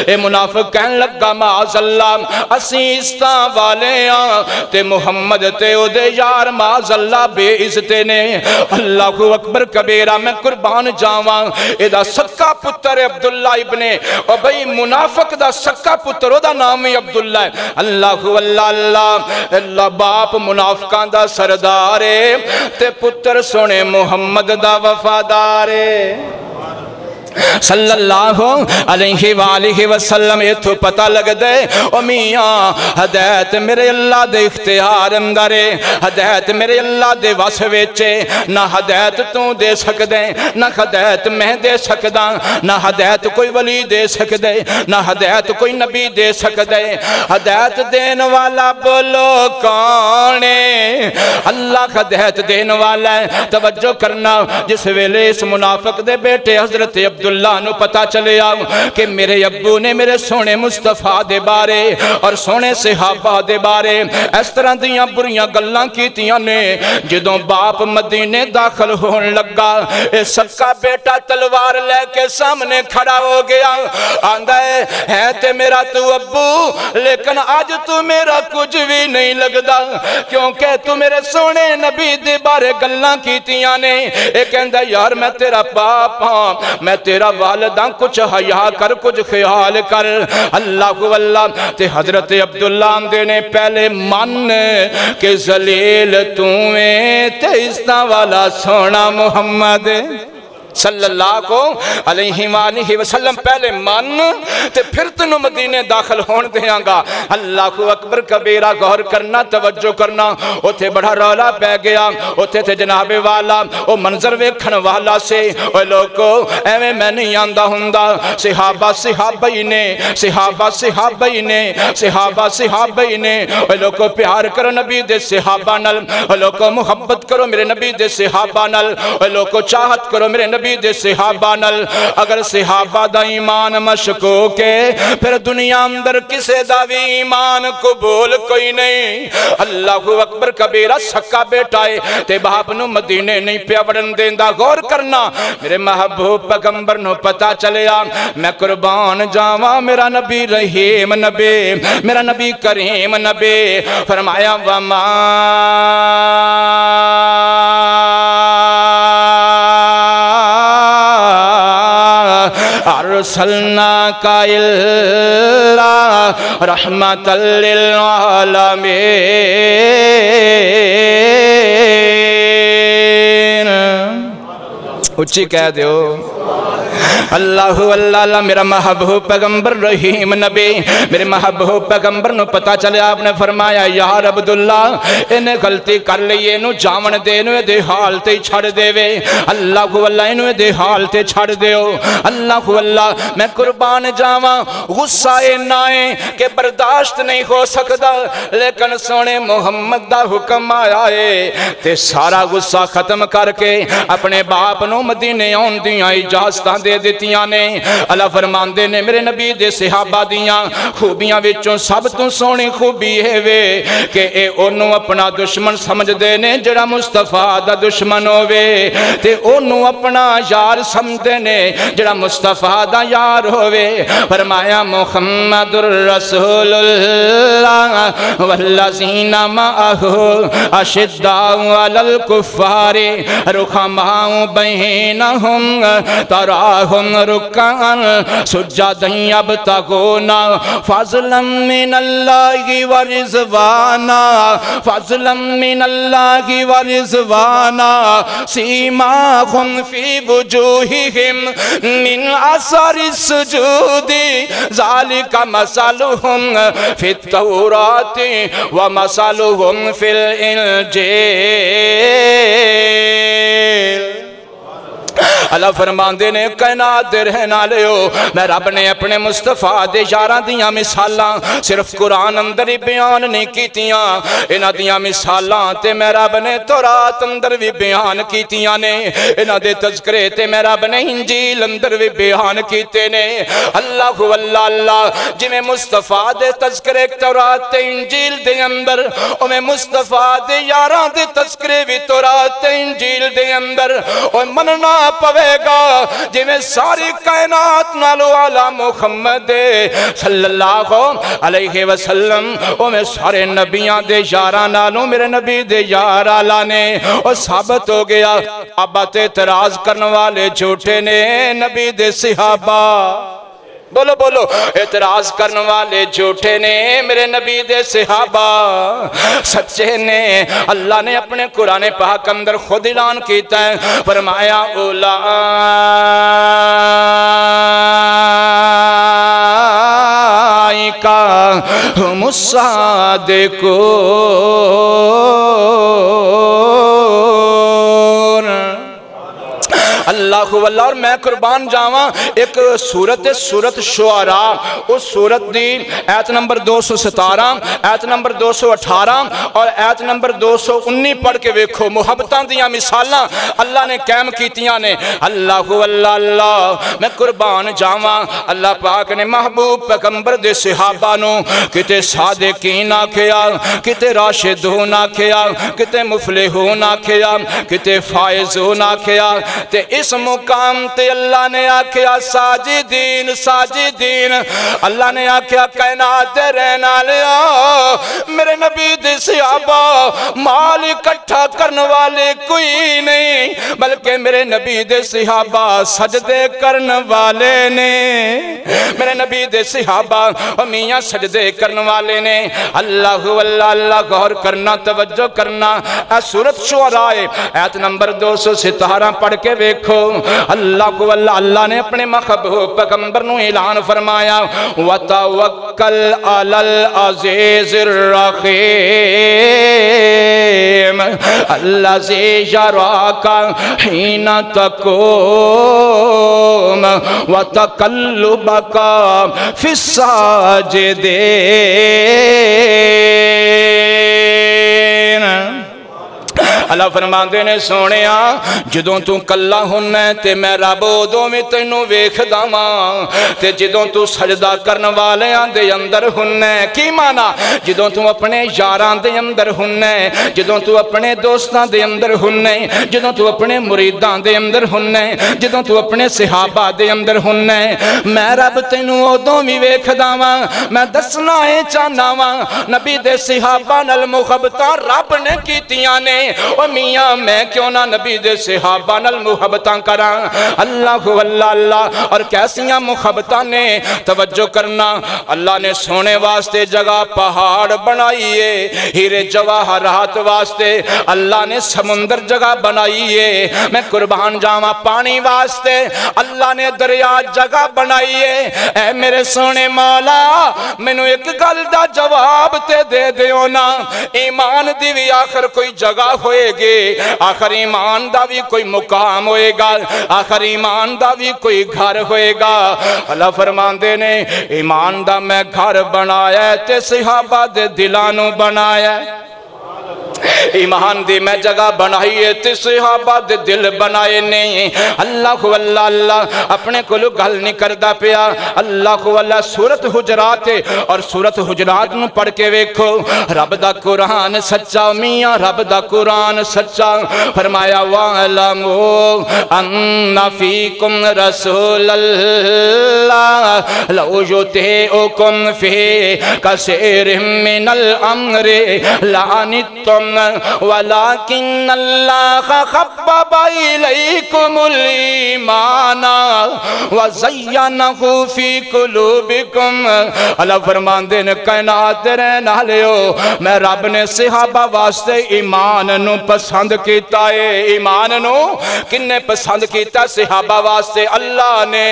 اے منافق کہنے لگا معاذ اللہ اسیستہ والے تے محمد تے او دے یار معاذ اللہ بے عزتے نے اللہ اکبر کبیرہ میں قربان جاواں ادا سکا پتر عبداللہ ابن ابی منافق دا سکا پتر او دا نام عبداللہ اللہ اللہ باپ منافقان دا سردارے تے پتر سونے محمد دا وفادارے صلی اللہ علیہ وآلہ وسلم یہ تو پتہ لگ دے او میاں ہدایت میرے اللہ دے اختیار اندرے ہدایت میرے اللہ دے واسویچے نہ ہدایت تو دے سکدے نہ ہدایت میں دے سکدا نہ ہدایت کوئی ولی دے سکدے نہ ہدایت کوئی نبی دے سکدے ہدایت دین والا بولو کانے اللہ ہدایت دین والا ہے توجہ کرنا جس ویلے اس منافق دے بیٹے حضرت عبداللہ نو پتا چلے آؤ کہ میرے ابو نے میرے سونے مصطفیٰ دے بارے اور سونے صحابہ دے بارے اس طرح دیاں بریاں گلاں کیتیاں نے جدوں باپ مدینے داخل ہون لگا اے سکا بیٹا تلوار لے کے سامنے کھڑا ہو گیا آندہ ہے تے میرا تو ابو لیکن آج تو میرا کچھ بھی نہیں لگدا کیونکہ تو میرے سونے نبی دے بارے گلاں کیتیاں نے ایک کہندہ یار میں تیرا باپ ہاں میں تیرا والدہ کچھ حیا کر کچھ خیال کر اللہ واللہ تے حضرت عبداللہ دے نے پہلے من کہ ذلیل تمہیں تے اسنا والا سونا محمد صلی اللہ علیہ وآلہ وسلم پہلے مان تے پھر تنو مدینے داخل ہون دیاں گا اللہ اکبر کبیرہ غور کرنا توجہ کرنا اتھے بڑا رولا پہ گیا اتھے تھے جناب والا او منظر ویکھن والا سے او لوگو ایویں میں نہیں آندہ ہندہ صحابہ صحابہی نے صحابہ صحابہی نے صحابہ صحابہی نے او لوگو پیار کرو نبی دے صحابہ نل او لوگو محبت کرو میرے نبی دے صحابہ نل او لوگو چاہت کرو میرے نبی دے صحابہ نل اگر صحابہ دا ایمان مشکوک ہے پھر دنیا اندر کسے دا بھی ایمان قبول کوئی نہیں اللہ اکبر کبیرہ سکا بیٹھائے تے باپ نو مدینے نہیں پیا وڑن دیندہ غور کرنا میرے محبوب پیغمبر نو پتا چلے آ میں قربان جاواں میرا نبی رحیم نبی میرا نبی کریم نبی فرمایا وما ارسلناک الا رحمۃ للعالمین اچھی کہہ دیو اللہ اللہ میرا محبوب پیغمبر رحیم نبی میرے محبوب پیغمبر نو پتا چلے آپ نے فرمایا یار عبداللہ انہیں غلطی کر لئے انہوں جاون دے انہوں دے حال تے چھڑ دے وے اللہ اللہ انہوں دے حال تے چھڑ دیو اللہ اللہ میں قربان جاواں غصہ نائیں کہ برداشت نہیں ہو سکتا لیکن سونے محمد دا حکم آیا ہے تے سارا غصہ ختم کر کے اپنے باپ نو مدینے آن دیاں اجازتاں دے دیتیاں نے اللہ فرمان دے نے میرے نبی دے صحابہ دیاں خوبیاں وچوں سب تو سونی خوبی ہے وے کہ اے انہوں اپنا دشمن سمجھ دے نے جڑا مصطفیٰ دا دشمن ہووے تے انہوں اپنا یار سمجھ دے نے جڑا مصطفیٰ دا یار ہووے فرمایا محمد الرسول اللہ والذین معہ اشداء علی الکفار رحماء بینہم تراہم هم ركعا سجدا يبتغون فضلا من الله ورضوانا فضلا من الله ورضوانا سيماهم في وجوههم من أثر السجود ذلك مثلهم في التوراة ومثلهم في الإنجيل اللہ فرماندے نے کائنات دے رہنا لیو میں رب نے اپنے مصطفیٰ دے یاراں دیاں مثالاں صرف قرآن اندر ہی بیان نہیں کیتیاں انہاں دیاں مثالاں تے میں رب نے تورات اندر بھی بیان کیتیاں نے انہاں دے تذکرے تے میں رب نے انجیل اندر بھی بیان کیتے نے اللہ اللہ جی میں مصطفیٰ دے تذکرے تورات تے انجیل دے اندر اور میں مصطفیٰ دے یاراں دے تذکرے بھی تورات تے انجیل دے اندر اور مننا پوے گا جی میں ساری کائنات نالو علی محمد صلی اللہ علیہ وسلم اور میں سارے نبیان دے یاراں نالو میرے نبی دے یار آلہ نے اور ثابت ہو گیا صحابہ تے اعتراض کرنے والے جھوٹے نے نبی دے صحابہ بولو بولو اعتراض کرنے والے جھوٹے نے میرے نبی دے صحابہ سچے نے اللہ نے اپنے قرآن پاک اندر خود اعلان کیتا ہے فرمایا اولئک ہم الصادقون اللہ واللہ اور میں قربان جاواں ایک سورت شعراء اس سورت دی آیت نمبر 217 آیت نمبر 218 اور آیت نمبر 219 پڑھ کے ویکھو محبتاں دیاں مثالاں اللہ نے قائم کیتیاں نے اللہ اللہ میں قربان جاواں اللہ پاک نے محبوب پیغمبر دے صحابہ نو کتے صادقین آکھیا کتے راشدون آکھیا کتے مفلحون آکھیا کتے فائزون آکھیا تے اس مقام تے اللہ نے آکھیا ساجدین ساجدین اللہ نے آکھیا کائنات دے رہنا لیا میرے نبی دے صحابہ مال اکٹھا کرنے والے کوئی نہیں بلکہ میرے نبی دے صحابہ سجدے کرنے والے نے میرے نبی دے صحابہ میاں سجدے کرنے والے نے اللہ اللہ غور کرنا توجہ کرنا اے سورت شعراء آیت نمبر 217 پڑھ کے ویکھو اللہ کو اللہ نے اپنے محبوب پیغمبر نو اعلان فرمایا وَتَوَكَّلْ عَلَى الْعَزِيزِ الرَّحِيمِ الَّذِي يَرَاكَ حِينَ تَقُومُ وَتَقَلُّبَكَ فِي السَّاجِدِينَ اللہ فرماندے نے سونیا جدوں تو کلا ہونا ہے تے میں رب ادوں میں تینوں ویکھ داواں تے جدوں تو سجدہ کرن والیاں دے اندر ہونا ہے کی مانا جدوں تو اپنے یاراں دے اندر ہونا ہے جدوں تو اپنے دوستاں دے اندر ہونا ہے جدوں تو اپنے مریداں دے اندر ہونا ہے جدوں تو اپنے صحابہ دے اندر ہونا ہے میں رب تینوں ادوں بھی ویکھ داواں میں دسنا اے چاہنا وا نبی دے صحابہ نال محبتاں رب نے کیتیاں نے اور میاں میں کیوں نہ نبی دے صحابہ نال محبتاں کراں اللہ اللہ اور کیسیاں محبتاں نے توجہ کرنا اللہ نے سونے واسطے جگہ پہاڑ بنائیے ہیرے جواہرات واسطے اللہ نے سمندر جگہ بنائیے میں قربان جاواں پانی واسطے اللہ نے دریا جگہ بنائیے اے میرے سونے مولا مینو ایک گل دا جواب تے دے دیو نا ایمان دی بھی آخر کوئی جگہ ہوئے گی آخر ایمان دا بھی کوئی مقام ہوئے گا آخر ایمان دا بھی کوئی گھر ہوئے گا اللہ فرمان دے نے ایمان دا میں گھر بنایا تے صحابہ دے دلانوں بنایا ایمان دی میں جگہ بنائیے تے صحابہ دے دل بنائے نہیں اللہ اللہ اپنے کلو گل نہیں کردہ پیا اللہ اللہ سورت حجرات اور سورت حجرات نو پڑھ کے ویکھو رب دا قرآن سچا میاں رب دا قرآن سچا فرمایا وَعَلَمُوا أَنَّ فِيكُمْ رَسُولَ اللَّهِ لَوْ يُطِيعُكُمْ فِي كَثِيرٍ مِّنَ الْأَمْرِ لَعَنِتُّمْ ولكن اللہ حبب الیکم الایمان وزینہ فی قلوبکم۔ اللہ فرماندے نے کائنات رہن والےو، میں رب نے صحابہ واسطے ایمان نو پسند کیتا ہے۔ ایمان نو کنے پسند کیتا؟ صحابہ واسطے اللہ نے۔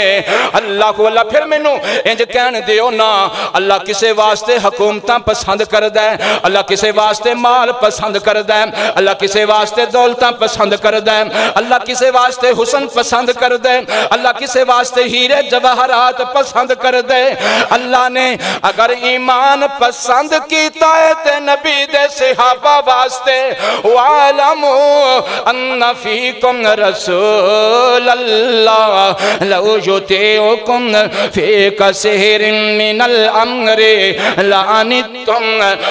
اللہ کو اللہ پھر میں نو انج کہن دیو نا، اللہ کسے واسطے حکومتاں پسند کردہ ہے، اللہ کسے واسطے مال پسند کردہ ہے، اللہ کسے واسطے دولتاں پسند کردہ ہے، اللہ کسے واسطے حسن پسند کردہ ہے، اللہ کسے واسطے ہیرے جواہرات پسند کردہ ہے۔ اللہ نے اگر ایمان پسند کیتا ہے تے نبی دے صحابہ واسطے، وَعَلَمُوا أَنَّ فِيكُمْ رَسُولَ اللَّهِ لَوْ يُطِيعُكُمْ فِي كَثِيرٍ مِّنَ الْأَمْرِ لَعَنِتُّمْ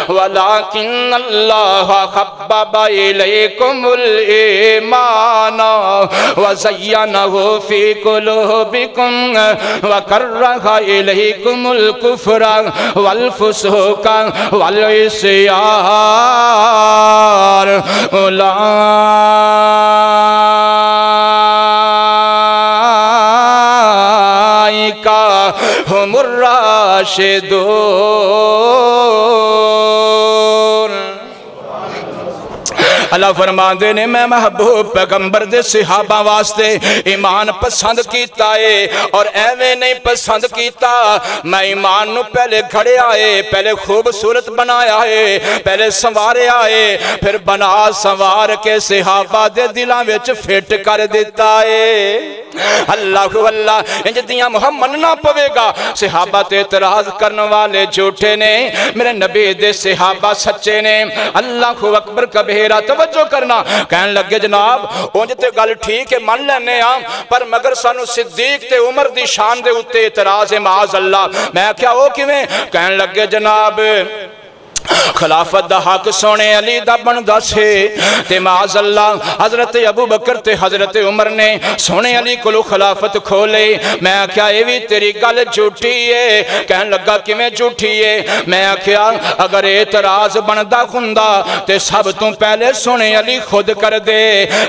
وَلَكِنَّ اللَّهَ حَبَّبَ إِلَيْكُمُ الْإِيمَانَ وَزَيَّنَهُ فِي قُلُوبِكُمْ وَكَرَّهَ إِلَيْكُمُ الْكُفْرَ وَالْفُسُوقَ وَالْعِصْيَانَ أُولَئِكَ هُمُ الراشدون۔ اللہ فرماندے نے میں محبوب پیغمبر دے صحابہ واسطے ایمان پسند کیتا ہے، اور ایویں نہیں پسند کیتا، میں ایمان نو پہلے گھڑے آئے، پہلے خوبصورت بنایا ہے، پہلے سنوارے آئے، پھر بنا سنوار کے صحابہ دے دلاں وچ فٹ کر دیتا ہے۔ اللہ کو اللہ انج دیاں محمد نہ پوے گا۔ صحابہ تے اعتراض کرنے والے جھوٹے نے، میرے نبی دے صحابہ سچے نے۔ اللہ کو اکبر کبیرہ توجہ کرنا، کہن لگے جناب اونج تے گل ٹھیک ہے من لینے ہاں، پر مگر سانو صدیق تے عمر دی شان دے اتے اعتراض ہے معاذ اللہ۔ میں کیا ہو کیویں؟ کہن لگے جناب خلافت دا حق سونے علی دا بندہ سے، تے معاذ اللہ حضرت ابو بکر تے حضرت عمر نے سونے علی کو خلافت کھولے۔ میں کیا یہ بھی تیری گل جھوٹی ہے؟ کہن لگا کہ میں جھوٹی ہے۔ میں کیا اگر اعتراض بندہ خندہ تے سب تو پہلے سونے علی خود کر دے،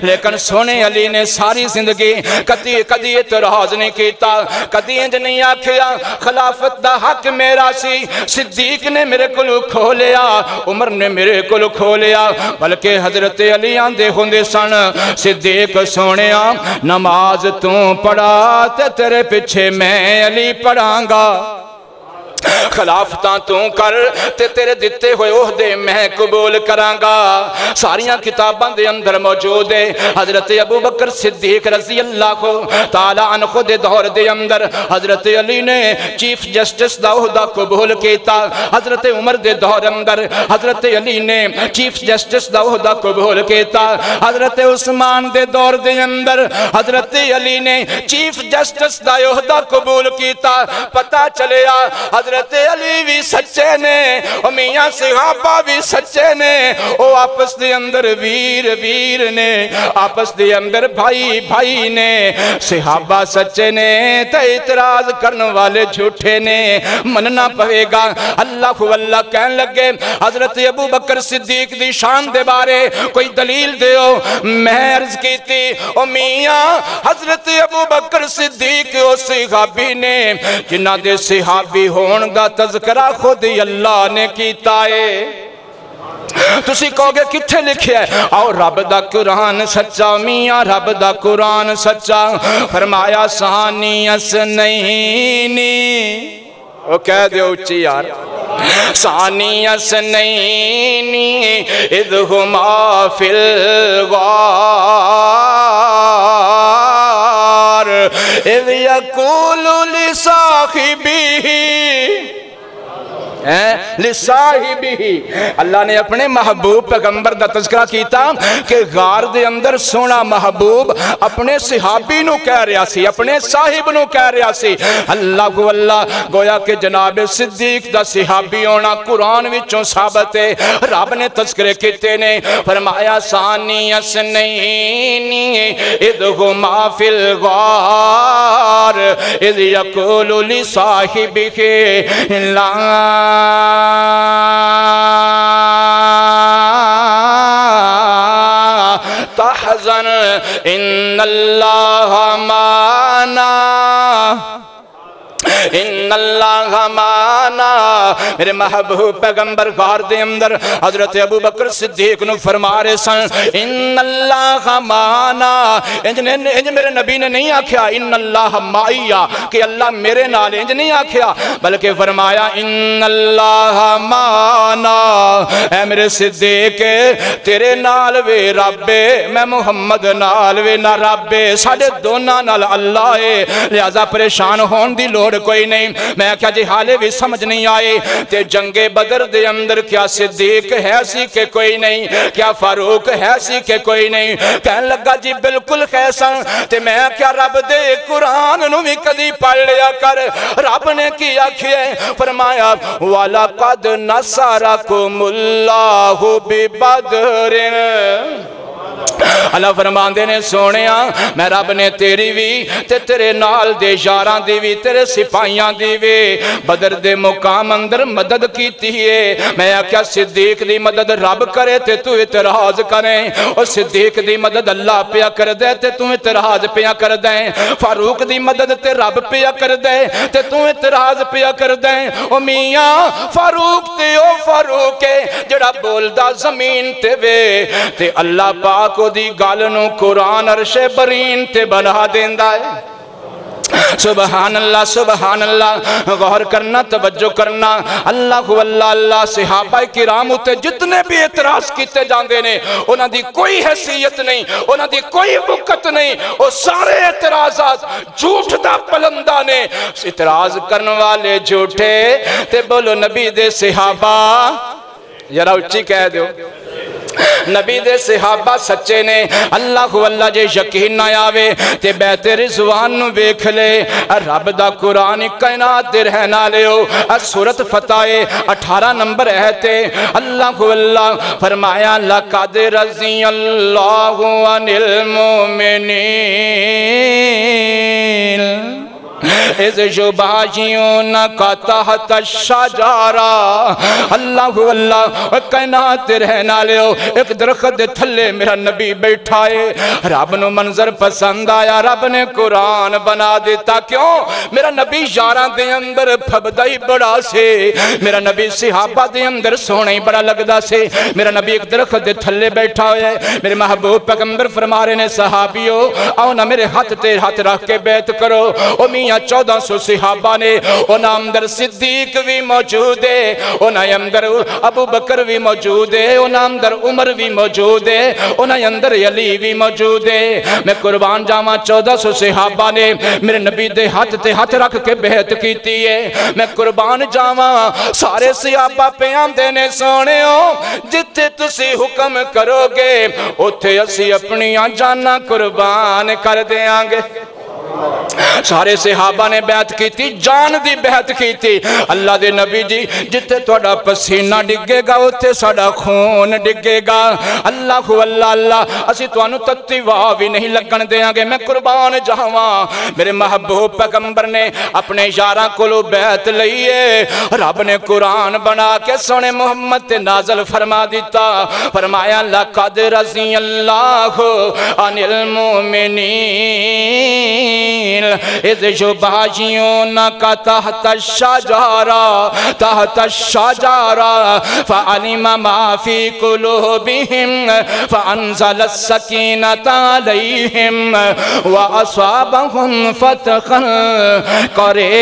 لیکن سونے علی نے ساری زندگی کدی اعتراض نہیں کیتا، کدی انج نہیں آکھیا خلافت دا حق میرا سی، صدیق نے میرے کو کھولے، عمر نے میرے کو کھولیا، بلکہ حضرت علی آندے ہوندے سن صدیق سونیا نماز تو پڑھا تے تیرے پیچھے میں علی پڑھاں گا، خلافتاں تو کر تے تیرے دیتے ہوئے عہدے میں قبول کراں گا۔ ساریاں کتاباں دے اندر موجود ہے حضرت ابو بکر صدیق رضی اللہ تعالی عنہ دے دور دے اندر حضرت علی نے چیف جسٹس دا عہدہ قبول کیتا، حضرت عمر دے دور اندر حضرت علی نے چیف جسٹس دا عہدہ قبول کیتا، حضرت عثمان دے دور دے اندر حضرت علی نے چیف جسٹس دا عہدہ قبول کیتا۔ پتہ چلیا حضرت علی بھی سچے نے، میاں صحابہ بھی سچے نے، او آپس دے اندر ویر نے، آپس دے اندر بھائی نے۔ صحابہ سچے نے تے اعتراض کرنے والے جھوٹے نے، مننا پوے گا۔ اللہ کو اللہ کہن لگے حضرت ابو بکر صدیق دی شان دے بارے کوئی دلیل دیو۔ میں عرض کی تھی او میاں حضرت ابو بکر صدیق او صحابی نے جنہ دے صحابی ہون دا تذکرہ خود ہی اللہ نے کیتا ہے۔ تسی کہو گے کتھے لکھے ہے؟ آؤ رب دا قرآن سچا، میاں رب دا قرآن سچا، فرمایا ثانی اثنین، وہ کہہ دے اچھی یار، ثانی اثنین اذ ہما فی الغار اذ یقول لصاحبہ لصاحبہ، اللہ نے اپنے محبوب پیغمبر دا تذکرہ کیتا کہ غار دے اندر سونا محبوب اپنے صحابی نو کہہ رہا سی، اپنے صاحب نو کہہ رہا سی۔ اللہ کو اللہ گویا کہ جناب صدیق دا صحابی ہونا قرآن وچوں ثابت ہے، رب نے تذکرے کیتے نے، فرمایا ثانی اثنین اذ ہما فی الغار اذ یقول لصاحبہ لا ان اللہ معنا ان اللہ معنا میرے محبوب پیغمبر غار دے اندر حضرت ابو بکر صدیق نو فرما رہے سن ان اللہ معنا انج میرے نبی نے نہیں آکھیا ان اللہ معیا کہ اللہ میرے نال انج نہیں آکھیا بلکہ فرمایا ان اللہ معنا اے میرے صدیق تیرے نال وے رب میں محمد نال وے نہ رب ساڈے دوناں نال اللہ ہے لہذا پریشان ہون دی لوڑ کوئی نہیں میں کیا جی حالے بھی سمجھ نہیں آئے تے جنگ بدر دے اندر کیا صدیق ہے سی کہ کوئی نہیں کیا فاروق ہے سی کہ کوئی نہیں کہنے لگا جی بالکل خیسن تے میں کیا رب دے قرآن نو بھی کدی پڑھ لیا کر رب نے کیا کھئے فرمایا وَلَقَدْ نَصَرَكُمُ اللَّهُ بِبَدْرٍ اللہ فرماندے نے سونیا میں رب نے تیری بھی تے تیرے نال دے یاراں دی بھی تیرے سپاہیاں دی بھی بدر دے مقام اندر مدد کیتی ہے میں کیا صدیق دی مدد رب کرے تے تو اعتراض کریں اور صدیق دی مدد اللہ پیا کر دے تے تو اعتراض پیا کر دیں فاروق دی مدد تے رب پیا کر دے تے تو اعتراض پیا کر دیں او میاں فاروق تے او فاروق جڑا بولدا زمین تے وے تے اللہ پاک کو دی گالنوں قرآن عرش برین تے بنا دیندہ ہے سبحان اللہ غور کرنا توجہ کرنا اللہ اللہ صحابہ کرام ہوتے جتنے بھی اعتراض کیتے جاندے نے انہاں دی کوئی حیثیت نہیں انہاں دی کوئی وقت نہیں وہ سارے اعتراضات جھوٹ دا پلندہ نے اعتراض کرنے والے جھوٹے تے بولو نبی دے صحابہ ذرا اچھی کہہ دیو نبی دے صحابہ سچے نے اللہ جے یقین نہ آوے تے بیت رضوان نو ویکھ لے رب دا قرآن کائنات دے رہنا لیو سورت فتح 18 نمبر ہے تے اللہ فرمایا لَقَدْ رَضِيَ اللَّهُ عَنِ الْمُؤْمِنِينَ اِذْ يُبَايِعُونَكَ تَحْتَ الشَّجَرَةِ اللہ کائنات رہنا لیو ایک درخت دے تھلے میرا نبی بیٹھا ہے رب نو منظر پسند آیا رب نے قرآن بنا دیتا کیوں میرا نبی یاراں دے اندر پھبدا ہی بڑا سے میرا نبی صحابہ دے اندر سونا ہی بڑا لگدا سے میرا نبی ایک درخت دے تھلے بیٹھا ہے میرے محبوب پیغمبر فرما رہے نے صحابیو آؤ نہ میرے ہاتھ تے ہاتھ رکھ کے بیعت کرو او میاں 1400 صحابہ نے انہاں اندر صدیق بھی موجود ہے انہاں اندر ابو بکر بھی موجود ہے انہاں اندر عمر بھی موجود ہے انہاں اندر علی بھی موجود ہے میں قربان جاواں 1400 صحابہ نے میرے نبی دے ہاتھ تے ہاتھ رکھ کے بیعت کیتی ہے میں قربان جاواں سارے صحابہ پیام دینے سونے ہو جتے تسی حکم کرو گے اتھے اسی اپنی جاناں قربان کر دیاں گے سارے صحابہ نے بیعت کی تھی جان دی بیعت کی تھی اللہ دے نبی جی جتے توڑا پسینہ ڈگے گا اتے ساڑا خون ڈگے گا اللہ اسی توانو تتی واوی نہیں لگن دیاں گے میں قربان جاواں میرے محبوب پیغمبر نے اپنے یاراں کولو بیعت لئیے رب نے قرآن بنا کے سونے محمد تے نازل فرما دیتا فرمایا لَقَدْ رَضِيَ اللَّهُ عَنِ الْمُؤْمِنِينَ اِذْ يُبَايِعُونَكَ تحت الشجرة فعلم ما في قلوبهم فأنزل السكينة عليهم وأصابهم فتحا قريبا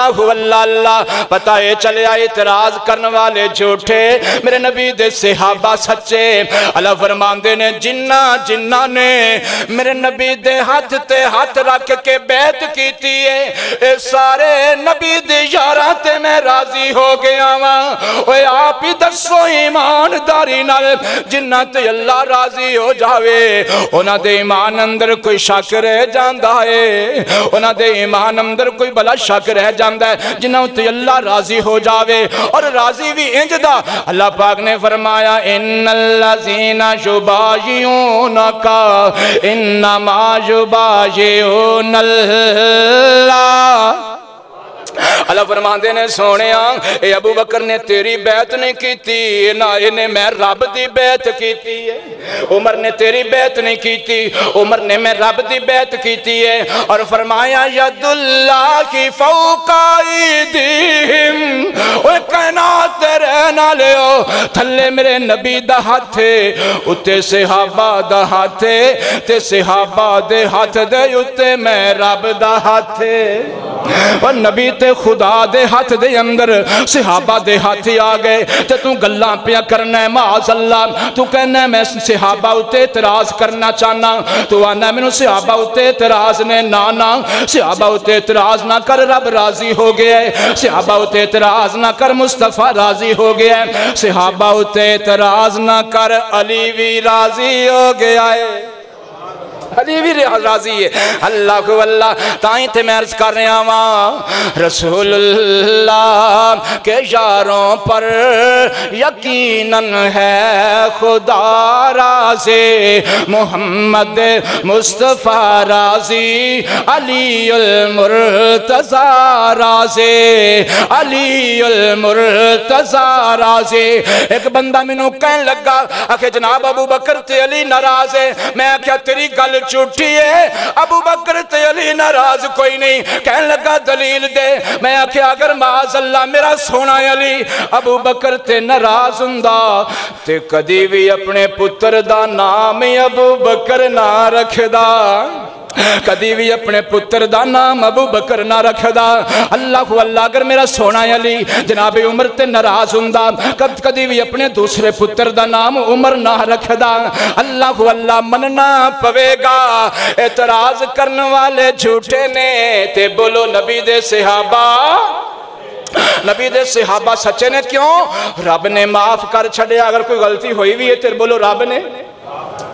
اللہ پتہ ہے چلے آئے اعتراض کرنے والے جھوٹے میرے نبی دے صحابہ سچے اللہ فرماندے نے جنہ نے میرے نبی دے ہاتھ تے ہاتھ رکھ کے بیعت کیتی ہے اے سارے نبی دے یاراں تے میں راضی ہو گیا ہاں اوے آپ ہی دسو ایمانداری نال جنہ تے اللہ راضی ہو جاوے انہاں دے ایمان اندر کوئی شک رہ جاندا ہے انہاں دے ایمان اندر کوئی بلا شک رہ جاندہ ہے جنہوں تے اللہ راضی ہو جاوے اور راضی بھی انجدہ اللہ پاک نے فرمایا ان الذین یبایعونک انما یبایعون اللہ اللہ فرماندے نے سونیا اے ابو بکر نے تیری بیعت نہیں کیتی نہ انہیں میں رب دی بیعت کیتی ہے عمر نے تیری بیعت نہیں کیتی عمر نے میں رب دی بیعت کیتی ہے اور فرمایا ید اللہ کی فوق ایدیہم اوہ کائنات تیرے نہ لیو تھلے میرے نبی دا ہاتھ اتے صحابہ دا ہاتھ تے صحابہ دے ہاتھ دے اتے میں رب دا ہاتھ اور نبی تے خدا دے ہاتھ دے اندر صحابہ دے ہاتھی آگئے تے تو گلاں پیا کرنا ہے معاذ اللہ تو کہنا ہے میں صحابہ اتے اعتراض کرنا چاہنا تو آنا ہے میں صحابہ اتے اعتراض نے نانا صحابہ اتے اعتراض نہ کر رب راضی ہو گیا ہے صحابہ اتے اعتراض نہ کر مصطفیٰ راضی ہو گیا ہے صحابہ اتے اعتراض نہ کر علی بھی راضی ہو گیا ہے علی بھی راضی ہے اللہ کو اللہ تائیں تے میں عرض کر رہا ہوں رسول اللہ کے یاروں پر یقیناً ہے خدا راضی محمد مصطفیٰ راضی علی المرتضی راضی علی المرتضی راضی ایک بندہ منوں کہن لگا کہ جناب ابو بکر تے علی ناراض ہے میں کیا تیری گل چھوٹی ہے ابو بکر تے علی ناراض کوئی نہیں کہنے لگا دلیل دے میں آکھیا اگر معاذ اللہ میرا سونا علی ابو بکر تے ناراض ہوندا تے کدی بھی اپنے پتر دا نام ابو بکر نہ رکھدا کدی بھی اپنے پتر دا نام ابو بکر نہ رکھدا اللہ اللہ اگر میرا سونا علی جناب عمر تے ناراض ہوندا کدی بھی اپنے دوسرے پتر دا نام عمر نہ رکھدا اللہ اللہ مننا پوے گا اعتراض کرنے والے جھوٹے نے تے بولو نبی دے صحابہ نبی دے صحابہ سچے نے کیوں رب نے معاف کر چھڑیا اگر کوئی غلطی ہوئی بھی ہے تے بولو رب نے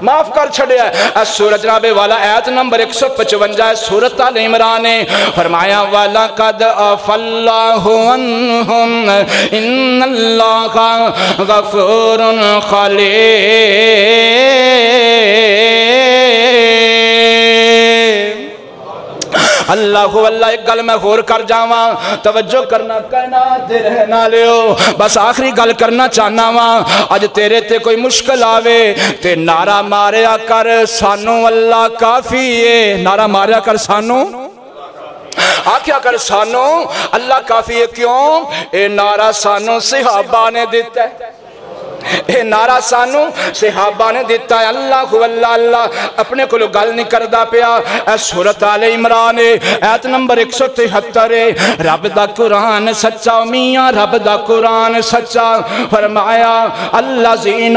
معاف کر چھڑیا ہے سورہ جناب والا آیت نمبر 155 ہے سورۃ آل عمران فرمایا وَلَقَدْ عَفَا اللَّهُ عَنْهُمْ إِنَّ اللَّهَ غَفُورٌ حلیم اللہ اللہ ایک گل میں غور کر جاواں توجہ کرنا کائنات دے رہنا لیو بس آخری گل کرنا چاہنا واں اج تیرے تے کوئی مشکل آوے تے نعرہ ماریا کر سانو اللہ کافی ہے نعرہ ماریا کر سانو آکھیا کر سانو اللہ کافی ہے کیوں اے نعرہ سانو صحابہ نے دیتا ہے اے نعرہ سانو صحابہ نے دیتا ہے اللہ اللہ اپنے کو گل نہیں کردہ پیا اے سورۃ آل عمران آیت نمبر 173 رب دا قرآن سچا میاں رب دا قرآن سچا فرمایا الذین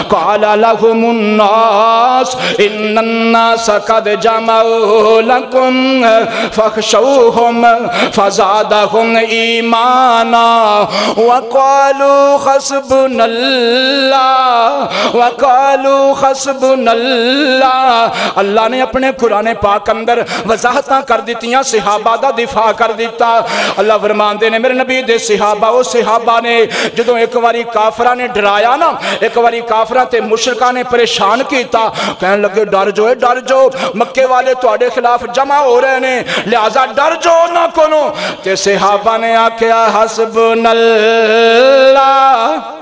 قال لهم الناس ان الناس قد جمعوا لكم فاخشوهم فزادهم ایمانا وقالوا حسبنا اللہ وقالوا حسبنا اللہ اللہ نے اپنے قرآن پاک اندر وضاحتاں کر دیتیاں صحابہ دا دفاع کر دیتا اللہ فرمان دے نے میرے نبی دے صحابہ وہ صحابہ نے جدوں ایک واری کافرہ نے ڈرایا نا ایک واری کافرہ تے مشرکہ نے پریشان کیتا کہنے لگے ڈر جو مکے والے تواڈے خلاف جمع ہو رہے نے لہذا ڈر جو نہ کنو تے صحابہ نے آکھیا حسبنا اللہ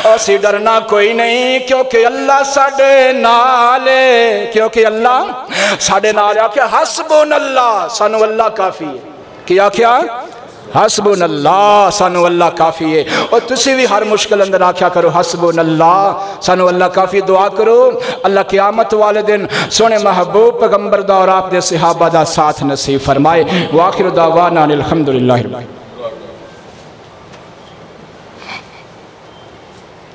اسی ڈرنا کوئی نہیں کیونکہ اللہ ساڑے نالے کیونکہ اللہ ساڑے نالے آکھیا حسبنا اللہ سانو اللہ کافی ہے کیا حسبنا اللہ سانو اللہ کافی ہے اور تسی بھی ہر مشکل اندر آکھیا کرو حسبنا اللہ سانو اللہ کافی دعا کرو اللہ قیامت والے دن سونے محبوب پیغمبر دا اور آپ دے صحابہ دا ساتھ نصیب فرمائے وآخر دعوانا الحمدللہ